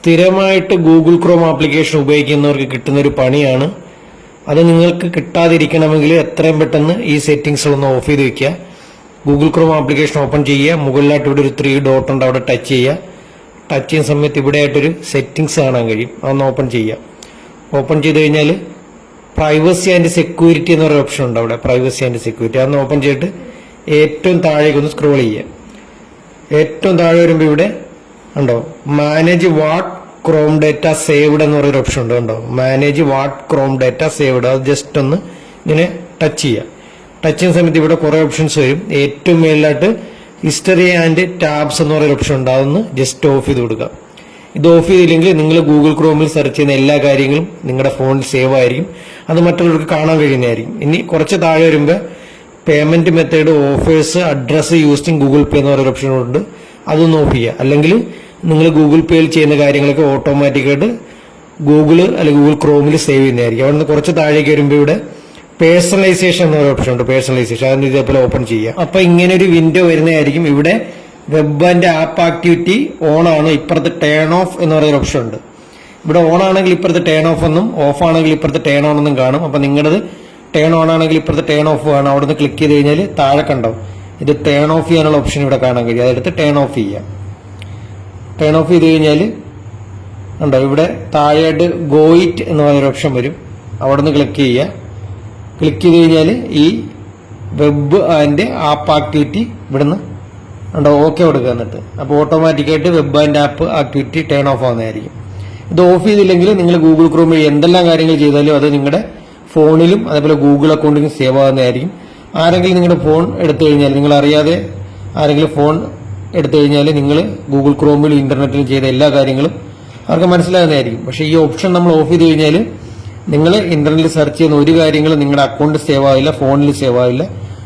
സ്ഥിരമായിട്ട് Google Chrome application ഉപയോഗിക്കുന്നവർക്ക് കിട്ടുന്നൊരു പണിയാണ്. അത് നിങ്ങൾക്ക് കിട്ടാതിരിക്കണമെങ്കിൽ എത്രയും പെട്ടെന്ന് ഈ സെറ്റിംഗ്സുകളൊന്ന് ഓഫ് ചെയ്ത് വെക്കുക. ഗൂഗിൾ ക്രോം ആപ്ലിക്കേഷൻ ഓപ്പൺ ചെയ്യുക. മുകളിലായിട്ട് ഇവിടെ ഒരു 3 ഡോട്ട് ഉണ്ട്, അവിടെ ടച്ച് ചെയ്യുക. ടച്ച് ചെയ്യുന്ന സമയത്ത് ഇവിടെ ആയിട്ടൊരു സെറ്റിംഗ്സ് കാണാൻ കഴിയും, അതൊന്ന് ഓപ്പൺ ചെയ്യുക. ഓപ്പൺ ചെയ്ത് കഴിഞ്ഞാൽ പ്രൈവസി ആൻഡ് സെക്യൂരിറ്റി എന്നൊരു ഓപ്ഷൻ ഉണ്ട്, അവിടെ പ്രൈവസി ആൻഡ് സെക്യൂരിറ്റി അതൊന്ന് ഓപ്പൺ ചെയ്തിട്ട് ഏറ്റവും താഴേക്കൊന്ന് സ്ക്രോൾ ചെയ്യുക. ഏറ്റവും താഴെ വരുമ്പോൾ ഇവിടെ ഉണ്ടോ manage what Chrome data saved എന്ന് പറയുന്ന ഓപ്ഷൻ ഉണ്ട്, ഉണ്ടോ manage what Chrome data saved. അത് ജസ്റ്റ് ഒന്ന് ഇങ്ങനെ ടച്ച് ചെയ്യുക. ടച്ച് ചെയ്യുന്ന സമയത്ത് ഇവിടെ കുറെ ഓപ്ഷൻസ് വരും. ഏറ്റവും മേളിലായിട്ട് ഹിസ്റ്ററി ആൻഡ് ടാബ്സ് എന്ന് പറയുന്ന ഓപ്ഷൻ ഉണ്ട്, അതൊന്ന് ജസ്റ്റ് ഓഫ് ചെയ്ത് കൊടുക്കുക. ഇത് ഓഫ് ചെയ്തില്ലെങ്കിൽ നിങ്ങൾ ഗൂഗിൾ ക്രോമിൽ സെർച്ച് ചെയ്യുന്ന എല്ലാ കാര്യങ്ങളും നിങ്ങളുടെ ഫോണിൽ സേവ് ആയിരിക്കും, അത് മറ്റുള്ളവർക്ക് കാണാൻ കഴിയുന്നതായിരിക്കും. ഇനി കുറച്ച് താഴെ വരുമ്പോൾ payment method, offers, address used Google Pay എന്ന് പറയുന്ന ഓപ്ഷൻ ഉണ്ട്, അതൊന്ന് ഓഫ് ചെയ്യുക. അല്ലെങ്കിൽ നിങ്ങൾ ഗൂഗിൾ പേയിൽ ചെയ്യുന്ന കാര്യങ്ങളൊക്കെ ഓട്ടോമാറ്റിക്കായിട്ട് ഗൂഗിള് അല്ലെങ്കിൽ ഗൂഗിൾ ക്രോമിൽ സേവ് ചെയ്യുന്നതായിരിക്കും. അവിടെ നിന്ന് കുറച്ച് താഴേക്ക് വരുമ്പോൾ ഇവിടെ പേഴ്സണലൈസേഷൻ എന്നൊരു ഓപ്ഷൻ ഉണ്ട്, പേഴ്സണലൈസേഷൻ അതൊന്ന് ഇതേപോലെ ഓപ്പൺ ചെയ്യുക. അപ്പൊ ഇങ്ങനെ ഒരു വിൻഡോ വരുന്നതായിരിക്കും. ഇവിടെ web and app activity on ആണ്, ഇപ്പുറത്ത് ടേൺ ഓഫ് എന്ന് പറയുന്ന ഓപ്ഷൻ ഉണ്ട്. ഇവിടെ ഓൺ ആണെങ്കിൽ ഇപ്പുറത്ത് ടേൺ ഓഫ് എന്നും ഓഫ് ആണെങ്കിൽ ഇപ്പുറത്ത് ടേൺ ഓൺ എന്നും കാണും. അപ്പൊ നിങ്ങളത് ടേൺ ഓൺ ആണെങ്കിൽ ഇപ്പുറത്ത് ടേൺ ഓഫ് ആണ്. അവിടെ നിന്ന് ക്ലിക്ക് ചെയ്ത് കഴിഞ്ഞാൽ താഴെ കണ്ടോ ഇത് ടേൺ ഓഫ് ചെയ്യാനുള്ള ഓപ്ഷൻ ഇവിടെ കാണാൻ കഴിയും, അതെടുത്ത് ടേൺ ഓഫ് ചെയ്യാം. ടേൺ ഓഫ് ചെയ്ത് കഴിഞ്ഞാൽ ഉണ്ടോ ഇവിടെ താഴെയായിട്ട് ഗോ ഇറ്റ് എന്ന് പറയുന്ന ഓപ്ഷൻ വരും, അവിടെ നിന്ന് ക്ലിക്ക് ചെയ്യുക. ക്ലിക്ക് ചെയ്ത് കഴിഞ്ഞാൽ ഈ വെബ് ആൻഡ് ആപ്പ് ആക്ടിവിറ്റി ഇവിടുന്ന് ഉണ്ടോ ഓക്കെ കൊടുക്കുക. എന്നിട്ട് അപ്പോൾ ഓട്ടോമാറ്റിക്കായിട്ട് web and app activity turn off ആവുന്നതായിരിക്കും. ഇത് ഓഫ് ചെയ്തില്ലെങ്കിൽ നിങ്ങൾ ഗൂഗിൾ ക്രോമിൽ എന്തെല്ലാം കാര്യങ്ങൾ ചെയ്താലും അത് നിങ്ങളുടെ ഫോണിലും അതേപോലെ ഗൂഗിൾ അക്കൗണ്ടിലും സേവ് ആകുന്നതായിരിക്കും. ആരെങ്കിലും നിങ്ങളുടെ ഫോൺ എടുത്തു കഴിഞ്ഞാൽ, നിങ്ങൾ അറിയാതെ ആരെങ്കിലും ഫോൺ എടുത്തു കഴിഞ്ഞാൽ നിങ്ങൾ ഗൂഗിൾ ക്രോമിലും ഇന്റർനെറ്റിലും ചെയ്ത എല്ലാ കാര്യങ്ങളും അവർക്ക് മനസ്സിലാകുന്നതായിരിക്കും. പക്ഷേ ഈ ഓപ്ഷൻ നമ്മൾ ഓഫ് ചെയ്ത് കഴിഞ്ഞാൽ നിങ്ങൾ ഇന്റർനെറ്റിൽ സെർച്ച് ചെയ്യുന്ന ഒരു കാര്യങ്ങളും നിങ്ങളുടെ അക്കൗണ്ട് സേവ് ആവില്ല, ഫോണിൽ സേവ് ആവില്ല.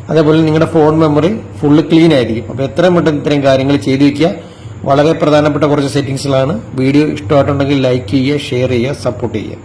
അതേപോലെ നിങ്ങളുടെ ഫോൺ മെമ്മറി ഫുള്ള് ക്ലീൻ ആയിരിക്കും. അപ്പോൾ എത്രയും പെട്ടെന്ന് ഇത്രയും കാര്യങ്ങൾ ചെയ്തു വയ്ക്കുക. വളരെ പ്രധാനപ്പെട്ട കുറച്ച് സെറ്റിംഗ്സുകളാണ്. വീഡിയോ ഇഷ്ടമായിട്ടുണ്ടെങ്കിൽ ലൈക്ക് ചെയ്യുക, ഷെയർ ചെയ്യുക, സപ്പോർട്ട് ചെയ്യുക.